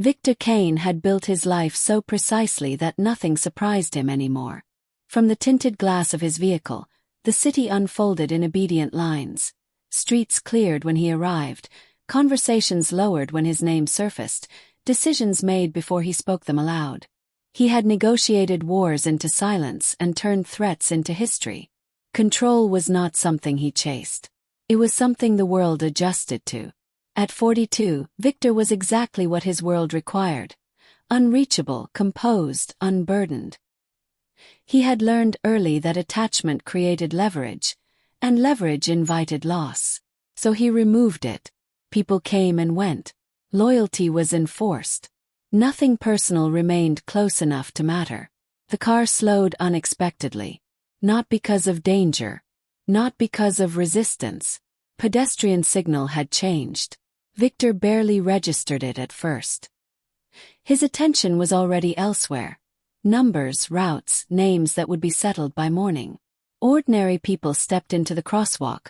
Victor Kane had built his life so precisely that nothing surprised him anymore. From the tinted glass of his vehicle, the city unfolded in obedient lines. Streets cleared when he arrived, conversations lowered when his name surfaced, decisions made before he spoke them aloud. He had negotiated wars into silence and turned threats into history. Control was not something he chased. It was something the world adjusted to. At 42, Victor was exactly what his world required. Unreachable, composed, unburdened. He had learned early that attachment created leverage, and leverage invited loss. So he removed it. People came and went. Loyalty was enforced. Nothing personal remained close enough to matter. The car slowed unexpectedly. Not because of danger. Not because of resistance. Pedestrian signal had changed. Victor barely registered it at first. His attention was already elsewhere. Numbers, routes, names that would be settled by morning. Ordinary people stepped into the crosswalk,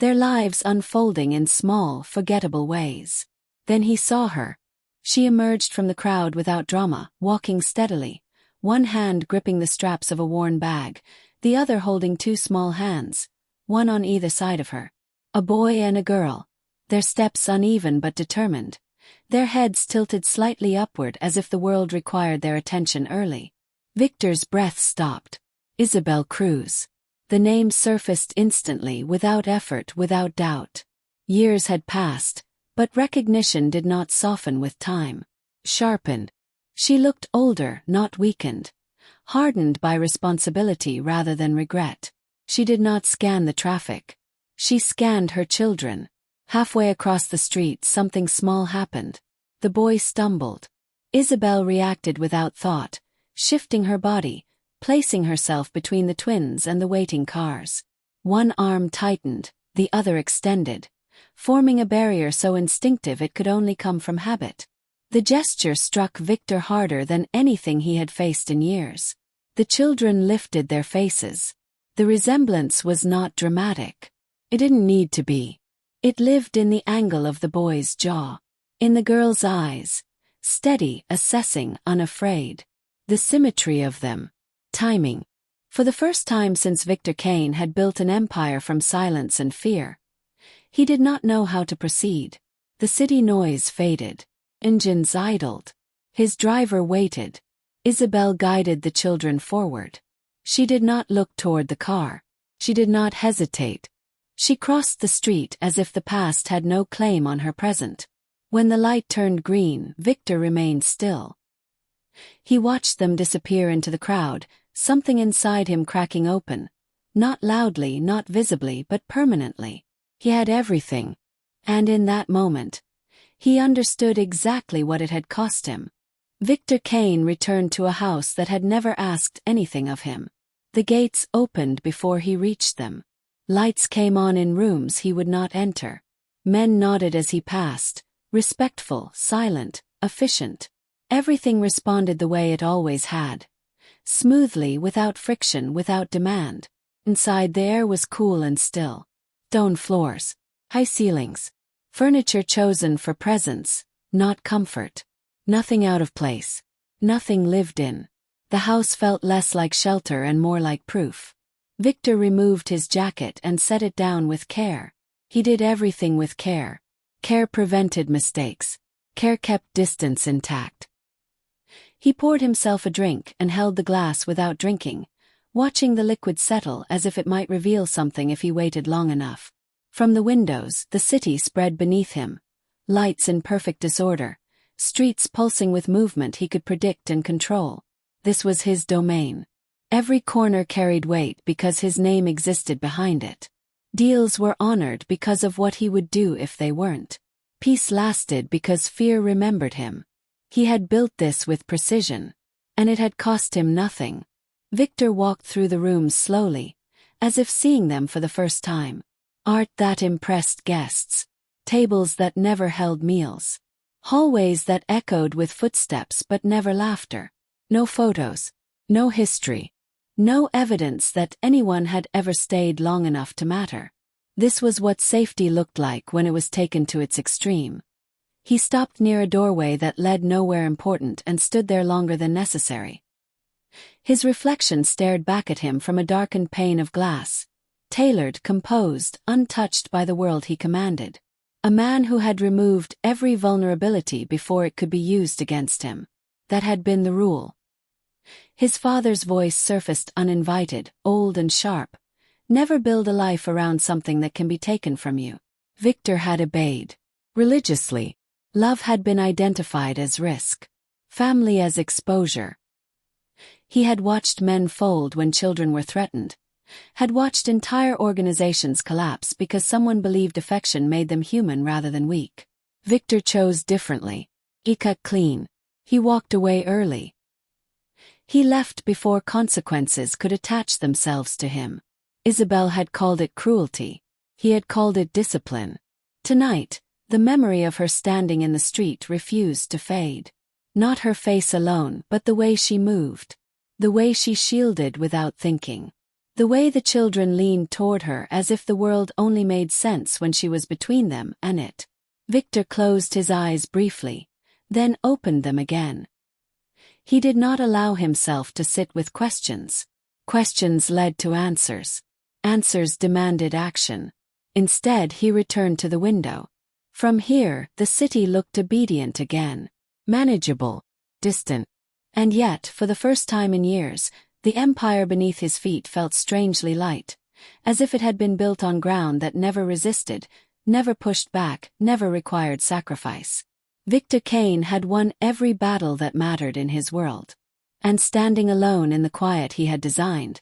their lives unfolding in small, forgettable ways. Then he saw her. She emerged from the crowd without drama, walking steadily, one hand gripping the straps of a worn bag, the other holding two small hands, one on either side of her. A boy and a girl, their steps uneven but determined, their heads tilted slightly upward as if the world required their attention early. Victor's breath stopped. Isabel Cruz. The name surfaced instantly, without effort, without doubt. Years had passed, but recognition did not soften with time. Sharpened. She looked older, not weakened. Hardened by responsibility rather than regret. She did not scan the traffic. She scanned her children. Halfway across the street, something small happened. The boy stumbled. Isabel reacted without thought, shifting her body, placing herself between the twins and the waiting cars. One arm tightened, the other extended, forming a barrier so instinctive it could only come from habit. The gesture struck Victor harder than anything he had faced in years. The children lifted their faces. The resemblance was not dramatic. It didn't need to be. It lived in the angle of the boy's jaw, in the girl's eyes, steady, assessing, unafraid. The symmetry of them. Timing. For the first time since Victor Kane had built an empire from silence and fear, he did not know how to proceed. The city noise faded. Engines idled. His driver waited. Isabel guided the children forward. She did not look toward the car. She did not hesitate. She crossed the street as if the past had no claim on her present. When the light turned green, Victor remained still. He watched them disappear into the crowd, something inside him cracking open. Not loudly, not visibly, but permanently. He had everything. And in that moment, he understood exactly what it had cost him. Victor Kane returned to a house that had never asked anything of him. The gates opened before he reached them. Lights came on in rooms he would not enter. Men nodded as he passed, respectful, silent, efficient. Everything responded the way it always had. Smoothly, without friction, without demand. Inside the air was cool and still. Stone floors. High ceilings. Furniture chosen for presence, not comfort. Nothing out of place. Nothing lived in. The house felt less like shelter and more like proof. Victor removed his jacket and set it down with care. He did everything with care. Care prevented mistakes. Care kept distance intact. He poured himself a drink and held the glass without drinking, watching the liquid settle as if it might reveal something if he waited long enough. From the windows, the city spread beneath him. Lights in perfect disorder. Streets pulsing with movement he could predict and control. This was his domain. Every corner carried weight because his name existed behind it. Deals were honored because of what he would do if they weren't. Peace lasted because fear remembered him. He had built this with precision, and it had cost him nothing. Victor walked through the rooms slowly, as if seeing them for the first time. Art that impressed guests. Tables that never held meals. Hallways that echoed with footsteps but never laughter. No photos. No history. No evidence that anyone had ever stayed long enough to matter. This was what safety looked like when it was taken to its extreme. He stopped near a doorway that led nowhere important and stood there longer than necessary. His reflection stared back at him from a darkened pane of glass, tailored, composed, untouched by the world he commanded. A man who had removed every vulnerability before it could be used against him. That had been the rule. His father's voice surfaced uninvited, old and sharp. Never build a life around something that can be taken from you. Victor had obeyed. Religiously. Love had been identified as risk. Family as exposure. He had watched men fold when children were threatened. Had watched entire organizations collapse because someone believed affection made them human rather than weak. Victor chose differently. He cut clean. He walked away early. He left before consequences could attach themselves to him. Isabel had called it cruelty. He had called it discipline. Tonight, the memory of her standing in the street refused to fade. Not her face alone, but the way she moved. The way she shielded without thinking. The way the children leaned toward her as if the world only made sense when she was between them and it. Victor closed his eyes briefly, then opened them again. He did not allow himself to sit with questions. Questions led to answers. Answers demanded action. Instead, he returned to the window. From here, the city looked obedient again. Manageable. Distant. And yet, for the first time in years, the empire beneath his feet felt strangely light, as if it had been built on ground that never resisted, never pushed back, never required sacrifice. Victor Kane had won every battle that mattered in his world. And standing alone in the quiet he had designed,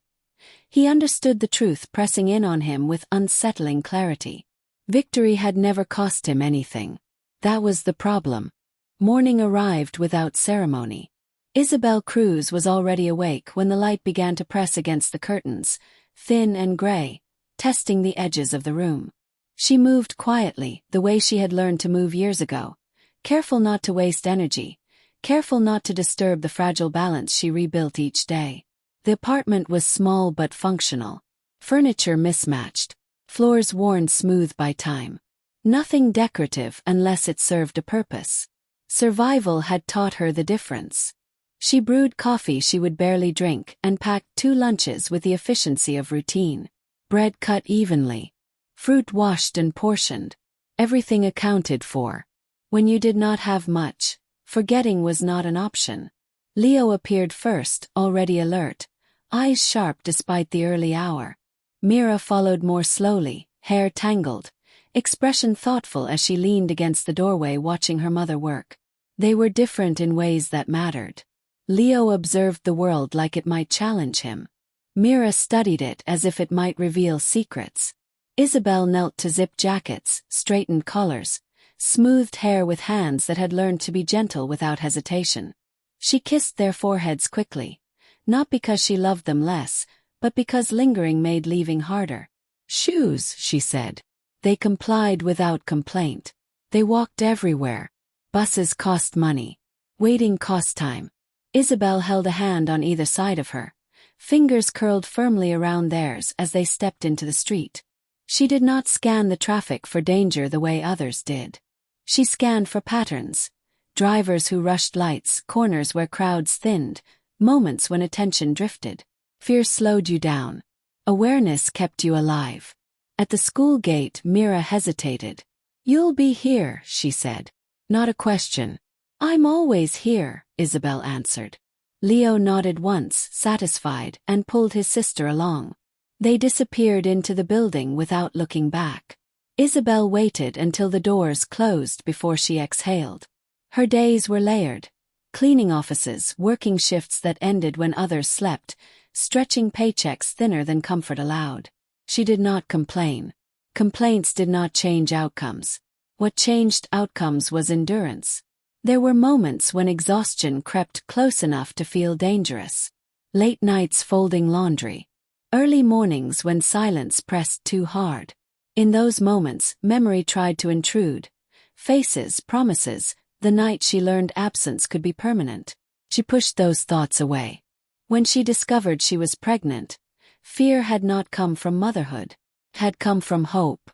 he understood the truth pressing in on him with unsettling clarity. Victory had never cost him anything. That was the problem. Morning arrived without ceremony. Isabel Cruz was already awake when the light began to press against the curtains, thin and gray, testing the edges of the room. She moved quietly, the way she had learned to move years ago, careful not to waste energy, careful not to disturb the fragile balance she rebuilt each day. The apartment was small but functional. Furniture mismatched. Floors worn smooth by time. Nothing decorative unless it served a purpose. Survival had taught her the difference. She brewed coffee she would barely drink and packed 2 lunches with the efficiency of routine. Bread cut evenly. Fruit washed and portioned. Everything accounted for. When you did not have much, forgetting was not an option. Leo appeared first, already alert, eyes sharp despite the early hour. Mira followed more slowly, hair tangled, expression thoughtful as she leaned against the doorway watching her mother work. They were different in ways that mattered. Leo observed the world like it might challenge him. Mira studied it as if it might reveal secrets. Isabel knelt to zip jackets, straightened collars, smoothed hair with hands that had learned to be gentle without hesitation. She kissed their foreheads quickly, not because she loved them less, but because lingering made leaving harder. "Shoes," she said. They complied without complaint. They walked everywhere. Buses cost money. Waiting cost time. Isabel held a hand on either side of her, fingers curled firmly around theirs as they stepped into the street. She did not scan the traffic for danger the way others did. She scanned for patterns. Drivers who rushed lights, corners where crowds thinned, moments when attention drifted. Fear slowed you down. Awareness kept you alive. At the school gate, Mira hesitated. "You'll be here," she said. Not a question. "I'm always here," Isabel answered. Leo nodded once, satisfied, and pulled his sister along. They disappeared into the building without looking back. Isabel waited until the doors closed before she exhaled. Her days were layered. Cleaning offices, working shifts that ended when others slept, stretching paychecks thinner than comfort allowed. She did not complain. Complaints did not change outcomes. What changed outcomes was endurance. There were moments when exhaustion crept close enough to feel dangerous. Late nights folding laundry. Early mornings when silence pressed too hard. In those moments, memory tried to intrude. Faces, promises, the night she learned absence could be permanent. She pushed those thoughts away. When she discovered she was pregnant, fear had not come from motherhood. It had come from hope.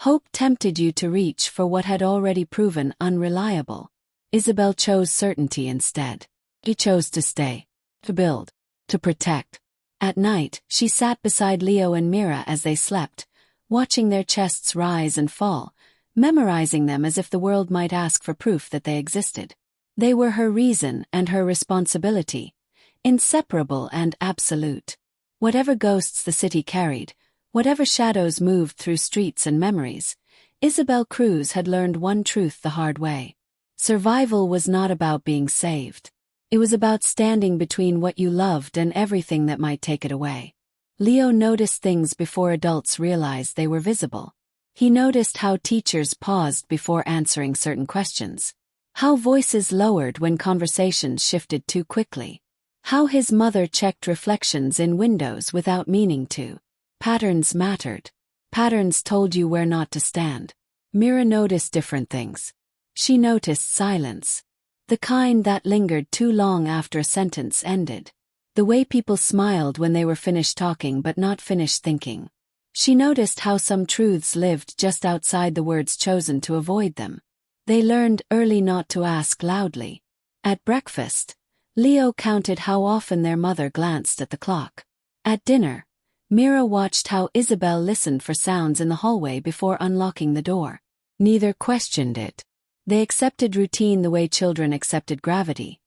Hope tempted you to reach for what had already proven unreliable. Isabel chose certainty instead. She chose to stay, to build, to protect. At night, she sat beside Leo and Mira as they slept, watching their chests rise and fall, memorizing them as if the world might ask for proof that they existed. They were her reason and her responsibility, inseparable and absolute. Whatever ghosts the city carried, whatever shadows moved through streets and memories, Isabel Cruz had learned one truth the hard way. Survival was not about being saved. It was about standing between what you loved and everything that might take it away. Leo noticed things before adults realized they were visible. He noticed how teachers paused before answering certain questions, how voices lowered when conversations shifted too quickly, how his mother checked reflections in windows without meaning to. Patterns mattered. Patterns told you where not to stand. Mira noticed different things. She noticed silence, the kind that lingered too long after a sentence ended. The way people smiled when they were finished talking but not finished thinking. She noticed how some truths lived just outside the words chosen to avoid them. They learned early not to ask loudly. At breakfast, Leo counted how often their mother glanced at the clock. At dinner, Mira watched how Isabel listened for sounds in the hallway before unlocking the door. Neither questioned it. They accepted routine the way children accepted gravity.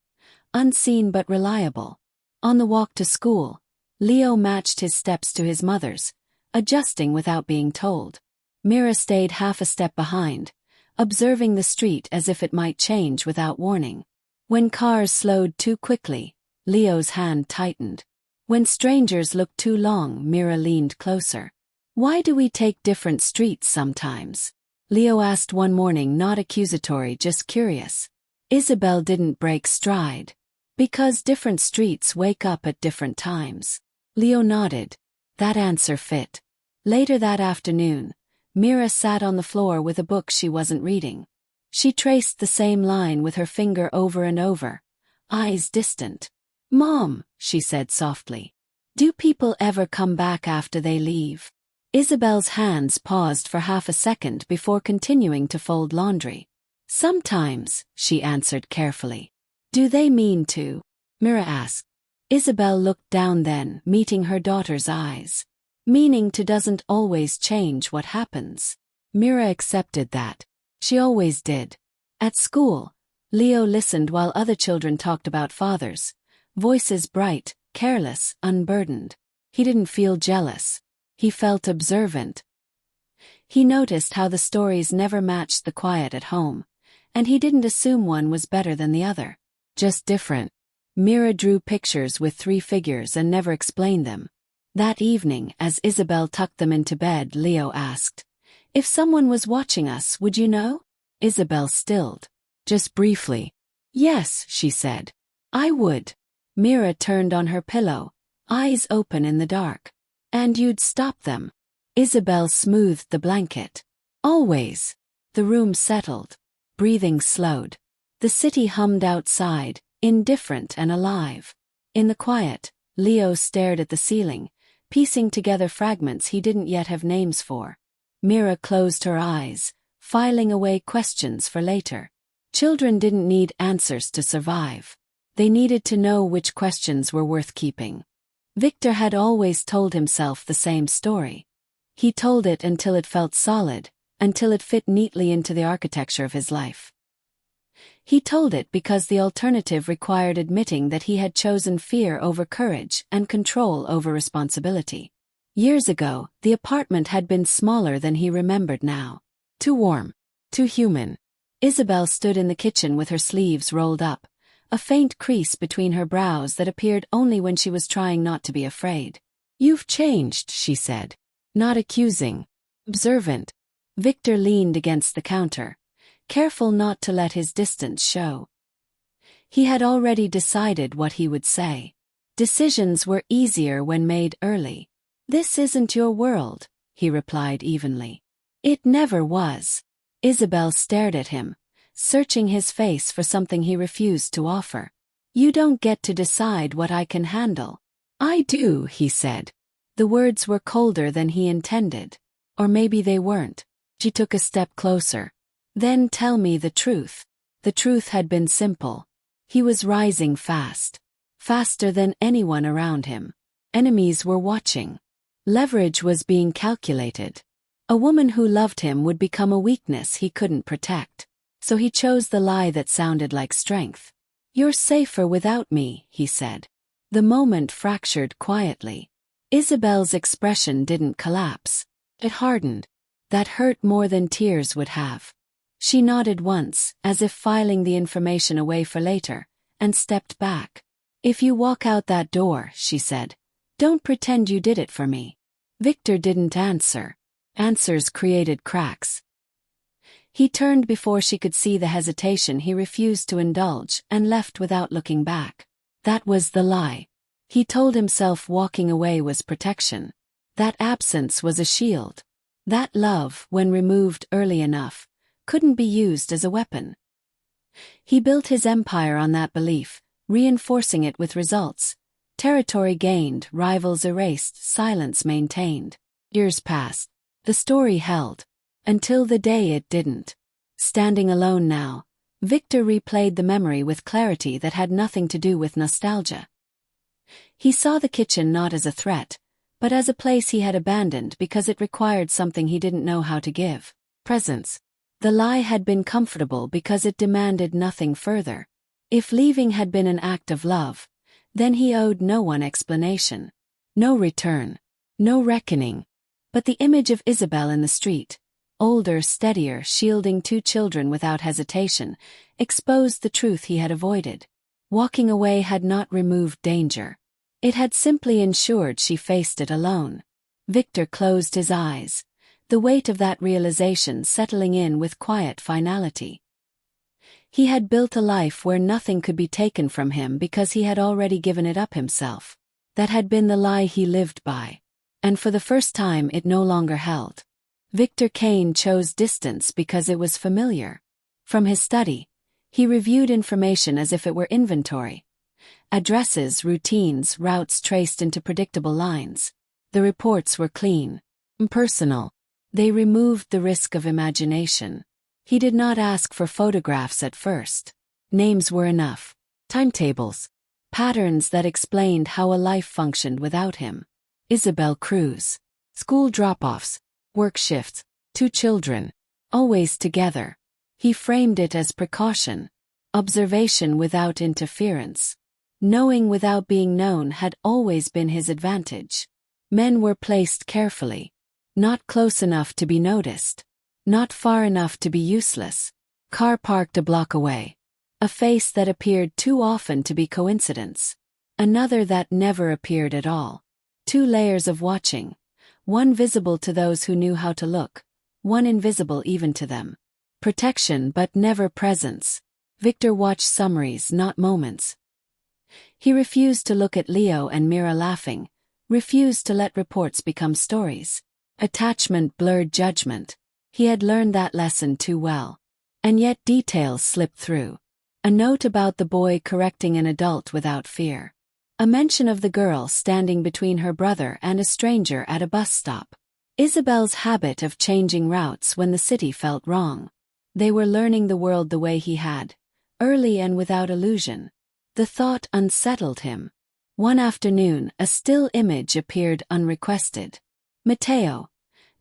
Unseen but reliable. On the walk to school, Leo matched his steps to his mother's, adjusting without being told. Mira stayed half a step behind, observing the street as if it might change without warning. When cars slowed too quickly, Leo's hand tightened. When strangers looked too long, Mira leaned closer. "Why do we take different streets sometimes?" Leo asked one morning, not accusatory, just curious. Isabel didn't break stride. "Because different streets wake up at different times." Leo nodded. That answer fit. Later that afternoon, Mira sat on the floor with a book she wasn't reading. She traced the same line with her finger over and over, eyes distant. "Mom," she said softly, "do people ever come back after they leave?" Isabel's hands paused for half a second before continuing to fold laundry. "Sometimes," she answered carefully. "Do they mean to?" Mira asked. Isabel looked down then, meeting her daughter's eyes. "Meaning to doesn't always change what happens." Mira accepted that. She always did. At school, Leo listened while other children talked about fathers. Voices bright, careless, unburdened. He didn't feel jealous. He felt observant. He noticed how the stories never matched the quiet at home, and he didn't assume one was better than the other. Just different. Mira drew pictures with 3 figures and never explained them. That evening, as Isabel tucked them into bed, Leo asked, "If someone was watching us, would you know?" Isabel stilled. Just briefly. "Yes," she said. "I would." Mira turned on her pillow, eyes open in the dark. "And you'd stop them?" Isabel smoothed the blanket. "Always." The room settled. Breathing slowed. The city hummed outside, indifferent and alive. In the quiet, Leo stared at the ceiling, piecing together fragments he didn't yet have names for. Mira closed her eyes, filing away questions for later. Children didn't need answers to survive. They needed to know which questions were worth keeping. Victor had always told himself the same story. He told it until it felt solid, until it fit neatly into the architecture of his life. He told it because the alternative required admitting that he had chosen fear over courage and control over responsibility. Years ago, the apartment had been smaller than he remembered now. Too warm. Too human. Isabel stood in the kitchen with her sleeves rolled up, a faint crease between her brows that appeared only when she was trying not to be afraid. "You've changed," she said. Not accusing. Observant. Victor leaned against the counter, careful not to let his distance show. He had already decided what he would say. Decisions were easier when made early. "This isn't your world," he replied evenly. "It never was." Isabel stared at him, searching his face for something he refused to offer. "You don't get to decide what I can handle." "I do," he said. The words were colder than he intended. Or maybe they weren't. She took a step closer. Then tell me the truth. The truth had been simple. He was rising fast. Faster than anyone around him. Enemies were watching. Leverage was being calculated. A woman who loved him would become a weakness he couldn't protect. So he chose the lie that sounded like strength. "You're safer without me," he said. The moment fractured quietly. Isabel's expression didn't collapse. It hardened. That hurt more than tears would have. She nodded once, as if filing the information away for later, and stepped back. "If you walk out that door," she said, "don't pretend you did it for me." Victor didn't answer. Answers created cracks. He turned before she could see the hesitation he refused to indulge and left without looking back. That was the lie. He told himself walking away was protection. That absence was a shield. That love, when removed early enough, couldn't be used as a weapon. He built his empire on that belief, reinforcing it with results. Territory gained, rivals erased, silence maintained. Years passed. The story held. Until the day it didn't. Standing alone now, Victor replayed the memory with clarity that had nothing to do with nostalgia. He saw the kitchen not as a threat, but as a place he had abandoned because it required something he didn't know how to give: presence. The lie had been comfortable because it demanded nothing further. If leaving had been an act of love, then he owed no one explanation. No return. No reckoning. But the image of Isabel in the street, older, steadier, shielding 2 children without hesitation, exposed the truth he had avoided. Walking away had not removed danger. It had simply ensured she faced it alone. Victor closed his eyes, the weight of that realization settling in with quiet finality. He had built a life where nothing could be taken from him because he had already given it up himself. That had been the lie he lived by. And for the first time it no longer held. Victor Kane chose distance because it was familiar. From his study, he reviewed information as if it were inventory. Addresses, routines, routes traced into predictable lines. The reports were clean, impersonal. They removed the risk of imagination. He did not ask for photographs at first. Names were enough. Timetables. Patterns that explained how a life functioned without him. Isabel Cruz. School drop-offs. Work shifts. 2 children. Always together. He framed it as precaution. Observation without interference. Knowing without being known had always been his advantage. Men were placed carefully. Not close enough to be noticed. Not far enough to be useless. Car parked a block away. A face that appeared too often to be coincidence. Another that never appeared at all. 2 layers of watching. One visible to those who knew how to look. One invisible even to them. Protection but never presence. Victor watched summaries, not moments. He refused to look at Leo and Mira laughing. Refused to let reports become stories. Attachment blurred judgment. He had learned that lesson too well. And yet details slipped through. A note about the boy correcting an adult without fear. A mention of the girl standing between her brother and a stranger at a bus stop. Isabel's habit of changing routes when the city felt wrong. They were learning the world the way he had, early and without illusion. The thought unsettled him. One afternoon, a still image appeared unrequested. Mateo.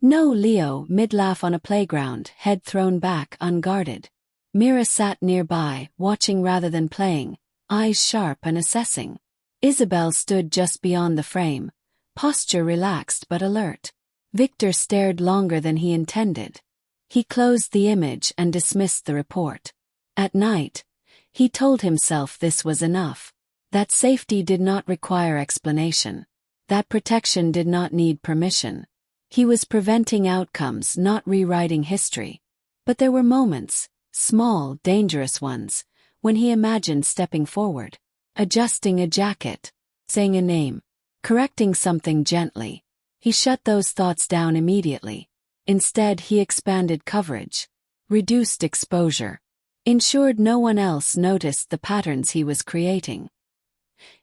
No, Leo, mid-laugh on a playground, head thrown back, unguarded. Mira sat nearby, watching rather than playing, eyes sharp and assessing. Isabel stood just beyond the frame, posture relaxed but alert. Victor stared longer than he intended. He closed the image and dismissed the report. At night, he told himself this was enough. That safety did not require explanation. That protection did not need permission. He was preventing outcomes, not rewriting history. But there were moments, small, dangerous ones, when he imagined stepping forward, adjusting a jacket, saying a name, correcting something gently. He shut those thoughts down immediately. Instead, he expanded coverage, reduced exposure, ensured no one else noticed the patterns he was creating.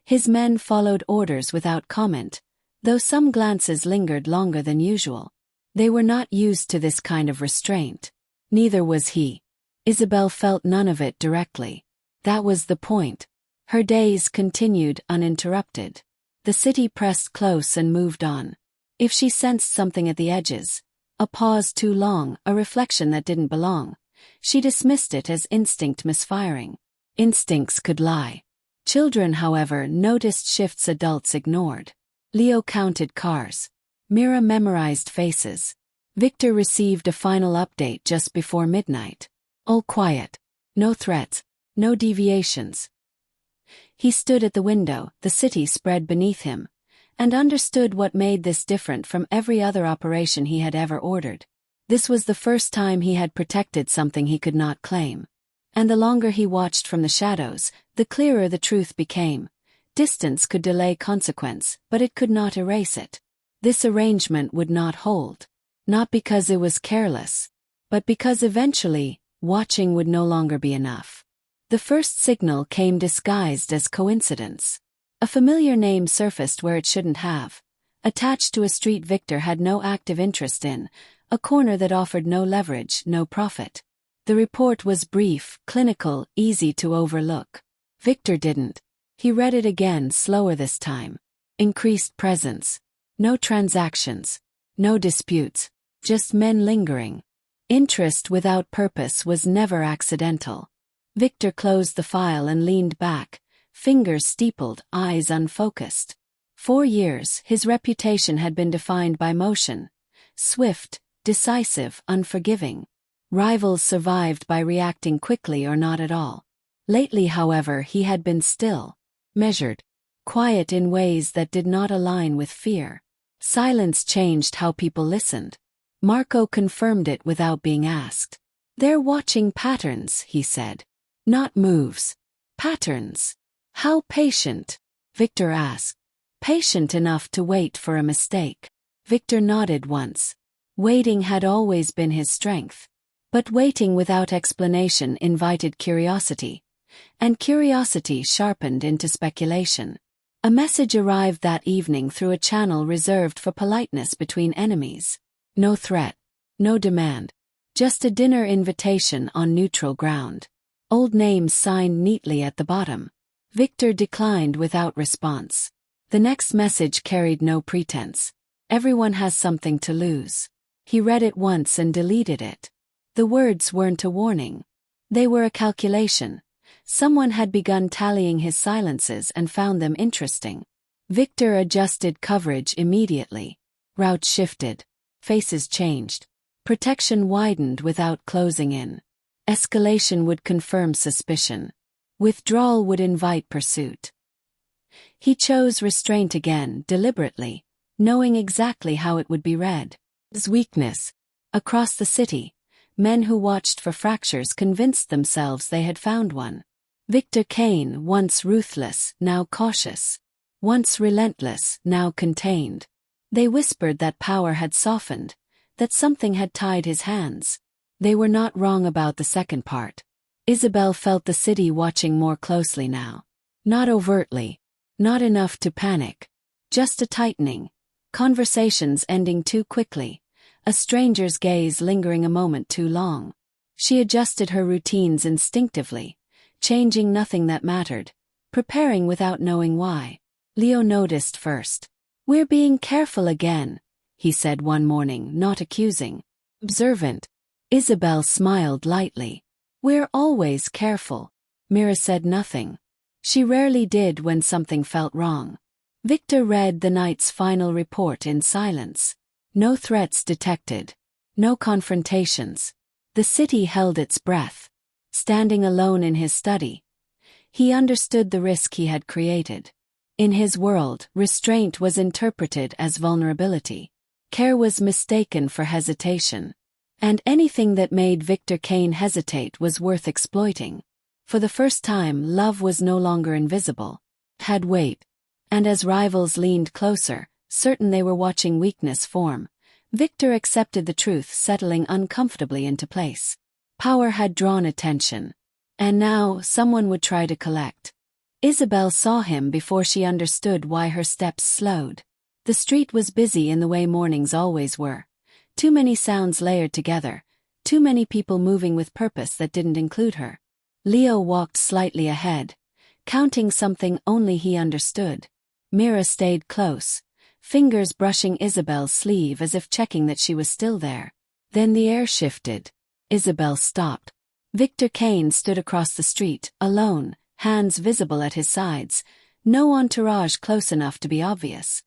His men followed orders without comment, though some glances lingered longer than usual. They were not used to this kind of restraint. Neither was he. Isabel felt none of it directly. That was the point. Her days continued uninterrupted. The city pressed close and moved on. If she sensed something at the edges, a pause too long, a reflection that didn't belong, she dismissed it as instinct misfiring. Instincts could lie. Children, however, noticed shifts adults ignored. Leo counted cars. Mira memorized faces. Victor received a final update just before midnight. All quiet. No threats. No deviations. He stood at the window, the city spread beneath him, and understood what made this different from every other operation he had ever ordered. This was the first time he had protected something he could not claim. And the longer he watched from the shadows, the clearer the truth became. Distance could delay consequence, but it could not erase it. This arrangement would not hold. Not because it was careless, but because eventually, watching would no longer be enough. The first signal came disguised as coincidence. A familiar name surfaced where it shouldn't have. Attached to a street Victor had no active interest in, a corner that offered no leverage, no profit. The report was brief, clinical, easy to overlook. Victor didn't. He read it again, slower this time. Increased presence. No transactions. No disputes. Just men lingering. Interest without purpose was never accidental. Victor closed the file and leaned back, fingers steepled, eyes unfocused. 4 years, his reputation had been defined by motion. Swift, decisive, unforgiving. Rivals survived by reacting quickly or not at all. Lately, however, he had been still, measured, quiet in ways that did not align with fear. Silence changed how people listened. Marco confirmed it without being asked. "They're watching patterns," he said. "Not moves. Patterns." "How patient?" Victor asked. "Patient enough to wait for a mistake." Victor nodded once. Waiting had always been his strength. But waiting without explanation invited curiosity. And curiosity sharpened into speculation. A message arrived that evening through a channel reserved for politeness between enemies. No threat. No demand. Just a dinner invitation on neutral ground. Old names signed neatly at the bottom. Victor declined without response. The next message carried no pretense. "Everyone has something to lose." He read it once and deleted it. The words weren't a warning. They were a calculation. Someone had begun tallying his silences and found them interesting. Victor adjusted coverage immediately. Route shifted. Faces changed. Protection widened without closing in. Escalation would confirm suspicion. Withdrawal would invite pursuit. He chose restraint again, deliberately, knowing exactly how it would be read. His weakness. Across the city, men who watched for fractures convinced themselves they had found one. Victor Kane, once ruthless, now cautious. Once relentless, now contained. They whispered that power had softened, that something had tied his hands. They were not wrong about the second part. Isabel felt the city watching more closely now. Not overtly. Not enough to panic. Just a tightening. Conversations ending too quickly. A stranger's gaze lingering a moment too long. She adjusted her routines instinctively, changing nothing that mattered, preparing without knowing why. Leo noticed first. "We're being careful again," he said one morning, not accusing. Observant. Isabel smiled lightly. "We're always careful." Mira said nothing. She rarely did when something felt wrong. Victor read the night's final report in silence. No threats detected. No confrontations. The city held its breath. Standing alone in his study, he understood the risk he had created. In his world, restraint was interpreted as vulnerability. Care was mistaken for hesitation. And anything that made Victor Kane hesitate was worth exploiting. For the first time, love was no longer invisible. It had weight. And as rivals leaned closer, certain they were watching weakness form, Victor accepted the truth settling uncomfortably into place. Power had drawn attention. And now, someone would try to collect. Isabel saw him before she understood why her steps slowed. The street was busy in the way mornings always were. Too many sounds layered together, too many people moving with purpose that didn't include her. Leo walked slightly ahead, counting something only he understood. Mira stayed close, fingers brushing Isabel's sleeve as if checking that she was still there. Then the air shifted. Isabel stopped. Victor Kane stood across the street, alone, hands visible at his sides, no entourage close enough to be obvious.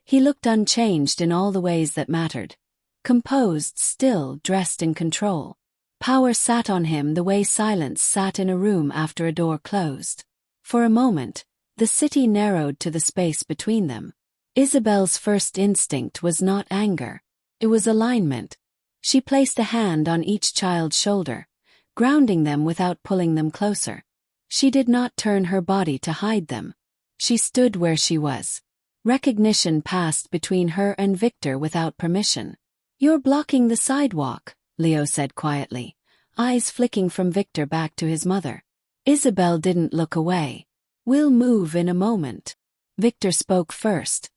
He looked unchanged in all the ways that mattered. Composed, still, dressed in control. Power sat on him the way silence sat in a room after a door closed. For a moment, the city narrowed to the space between them. Isabel's first instinct was not anger. It was alignment. She placed a hand on each child's shoulder, grounding them without pulling them closer. She did not turn her body to hide them. She stood where she was. Recognition passed between her and Victor without permission. "You're blocking the sidewalk," Leo said quietly, eyes flicking from Victor back to his mother. Isabel didn't look away. "We'll move in a moment." Victor spoke first,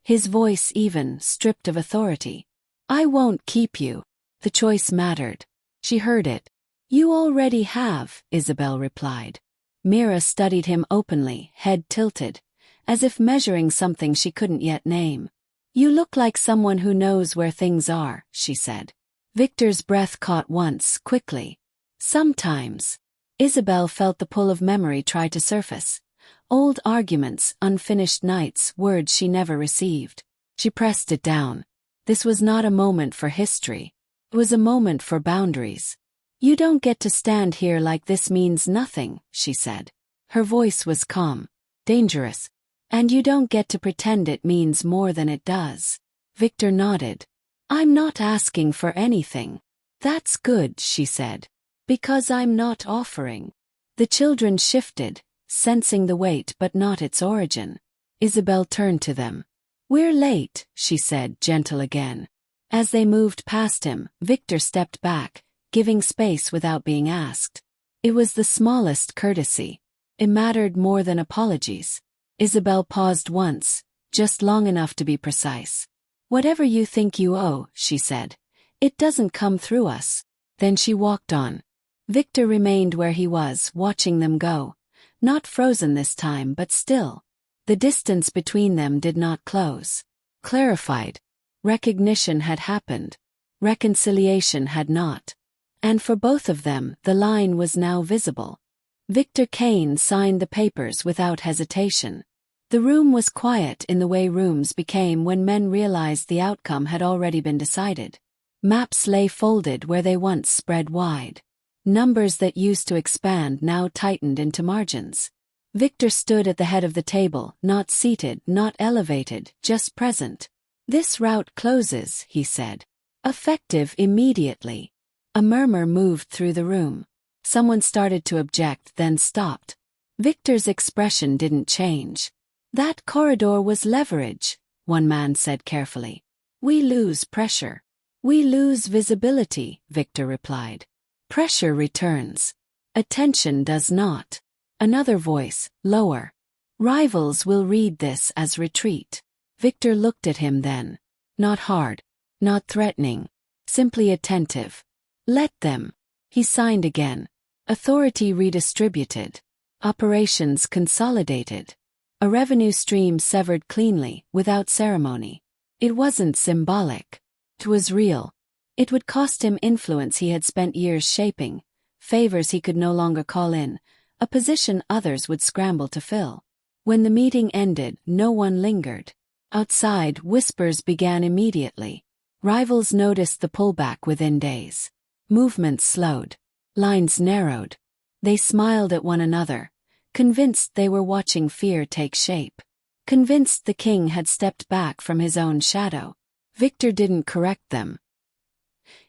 his voice even, stripped of authority. "I won't keep you." The choice mattered. She heard it. "You already have," Isabel replied. Mira studied him openly, head tilted, as if measuring something she couldn't yet name. "You look like someone who knows where things are," she said. Victor's breath caught once, quickly. "Sometimes." Isabel felt the pull of memory try to surface. Old arguments, unfinished nights, words she never received. She pressed it down. This was not a moment for history. It was a moment for boundaries. "You don't get to stand here like this means nothing," she said. Her voice was calm. "Dangerous. And you don't get to pretend it means more than it does." Victor nodded. "I'm not asking for anything." "That's good," she said. "Because I'm not offering." The children shifted, sensing the weight but not its origin. Isabel turned to them. "We're late," she said, gentle again. As they moved past him, Victor stepped back, giving space without being asked. It was the smallest courtesy. It mattered more than apologies. Isabel paused once, just long enough to be precise. "Whatever you think you owe," she said, "it doesn't come through us." Then she walked on. Victor remained where he was, watching them go. Not frozen this time, but still. The distance between them did not close. Clarified. Recognition had happened. Reconciliation had not. And for both of them, the line was now visible. Victor Kane signed the papers without hesitation. The room was quiet in the way rooms became when men realized the outcome had already been decided. Maps lay folded where they once spread wide. Numbers that used to expand now tightened into margins. Victor stood at the head of the table, not seated, not elevated, just present. "This route closes," he said. "Effective immediately." A murmur moved through the room. Someone started to object, then stopped. Victor's expression didn't change. "That corridor was leverage," one man said carefully. "We lose pressure. We lose visibility," Victor replied. "Pressure returns. Attention does not." Another voice, lower. "Rivals will read this as retreat." Victor looked at him then. Not hard. Not threatening. Simply attentive. "Let them." He signed again. Authority redistributed. Operations consolidated. A revenue stream severed cleanly, without ceremony. It wasn't symbolic. It was real. It would cost him influence he had spent years shaping, favors he could no longer call in, a position others would scramble to fill. When the meeting ended, no one lingered. Outside, whispers began immediately. Rivals noticed the pullback within days. Movements slowed. Lines narrowed. They smiled at one another, convinced they were watching fear take shape. Convinced the king had stepped back from his own shadow. Victor didn't correct them.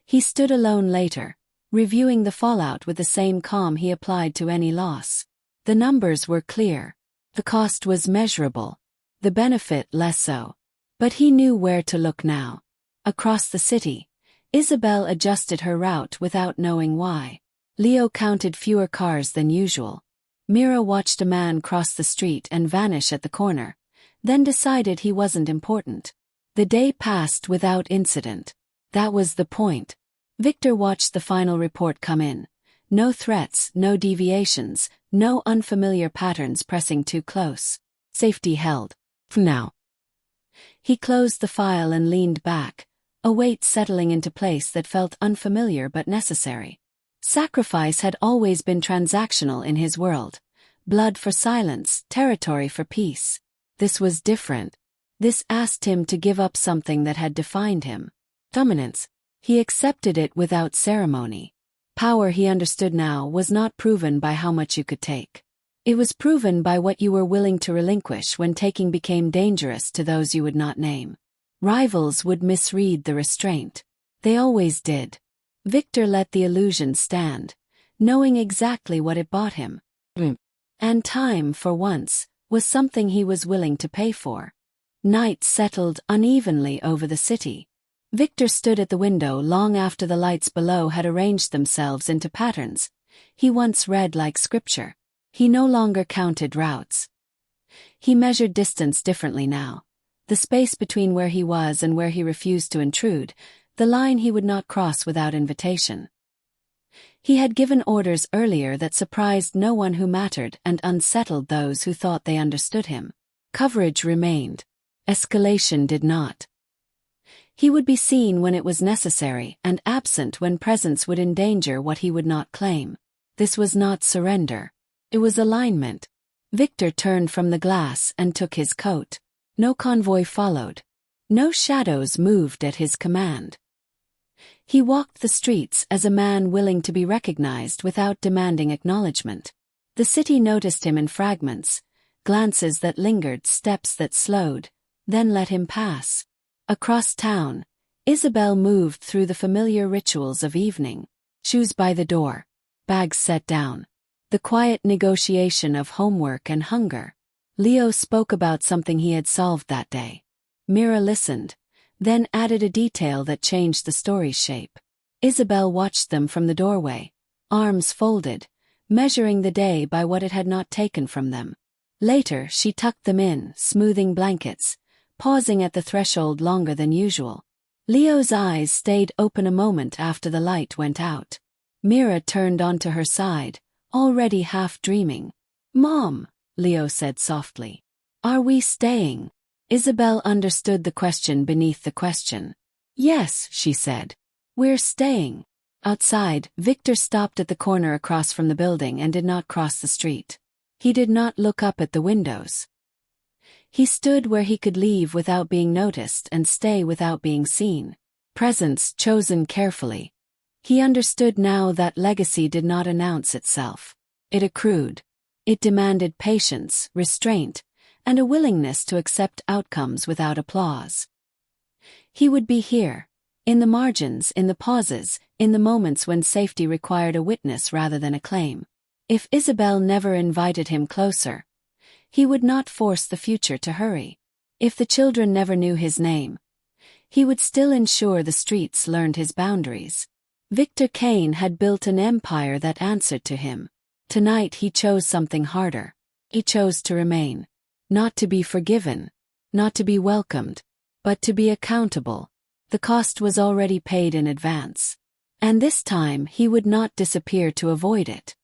He stood alone later, reviewing the fallout with the same calm he applied to any loss. The numbers were clear. The cost was measurable. The benefit less so. But he knew where to look now. Across the city, Isabel adjusted her route without knowing why. Leo counted fewer cars than usual. Mira watched a man cross the street and vanish at the corner, then decided he wasn't important. The day passed without incident. That was the point. Victor watched the final report come in. No threats, no deviations, no unfamiliar patterns pressing too close. Safety held. For now. He closed the file and leaned back, a weight settling into place that felt unfamiliar but necessary. Sacrifice had always been transactional in his world. Blood for silence, territory for peace. This was different. This asked him to give up something that had defined him. Dominance. He accepted it without ceremony. Power, he understood now, was not proven by how much you could take. It was proven by what you were willing to relinquish when taking became dangerous to those you would not name. Rivals would misread the restraint. They always did. Victor let the illusion stand, knowing exactly what it bought him. And time, for once, was something he was willing to pay for. Night settled unevenly over the city. Victor stood at the window long after the lights below had arranged themselves into patterns he once read like scripture. He no longer counted routes. He measured distance differently now. The space between where he was and where he refused to intrude, the line he would not cross without invitation. He had given orders earlier that surprised no one who mattered and unsettled those who thought they understood him. Coverage remained. Escalation did not. He would be seen when it was necessary and absent when presence would endanger what he would not claim. This was not surrender. It was alignment. Victor turned from the glass and took his coat. No convoy followed. No shadows moved at his command. He walked the streets as a man willing to be recognized without demanding acknowledgement. The city noticed him in fragments, glances that lingered, steps that slowed, then let him pass. Across town, Isabel moved through the familiar rituals of evening. Shoes by the door. Bags set down. The quiet negotiation of homework and hunger. Leo spoke about something he had solved that day. Mira listened, then added a detail that changed the story's shape. Isabel watched them from the doorway, arms folded, measuring the day by what it had not taken from them. Later she tucked them in, smoothing blankets, pausing at the threshold longer than usual. Leo's eyes stayed open a moment after the light went out. Mira turned onto her side, already half dreaming. "Mom," Leo said softly. "Are we staying?" Isabel understood the question beneath the question. "Yes," she said. "We're staying." Outside, Victor stopped at the corner across from the building and did not cross the street. He did not look up at the windows. He stood where he could leave without being noticed and stay without being seen. Presence chosen carefully. He understood now that legacy did not announce itself. It accrued. It demanded patience, restraint, and a willingness to accept outcomes without applause. He would be here, in the margins, in the pauses, in the moments when safety required a witness rather than a claim. If Isabel never invited him closer, he would not force the future to hurry. If the children never knew his name, he would still ensure the streets learned his boundaries. Victor Kane had built an empire that answered to him. Tonight he chose something harder. He chose to remain. Not to be forgiven, not to be welcomed, but to be accountable. The cost was already paid in advance. And this time he would not disappear to avoid it.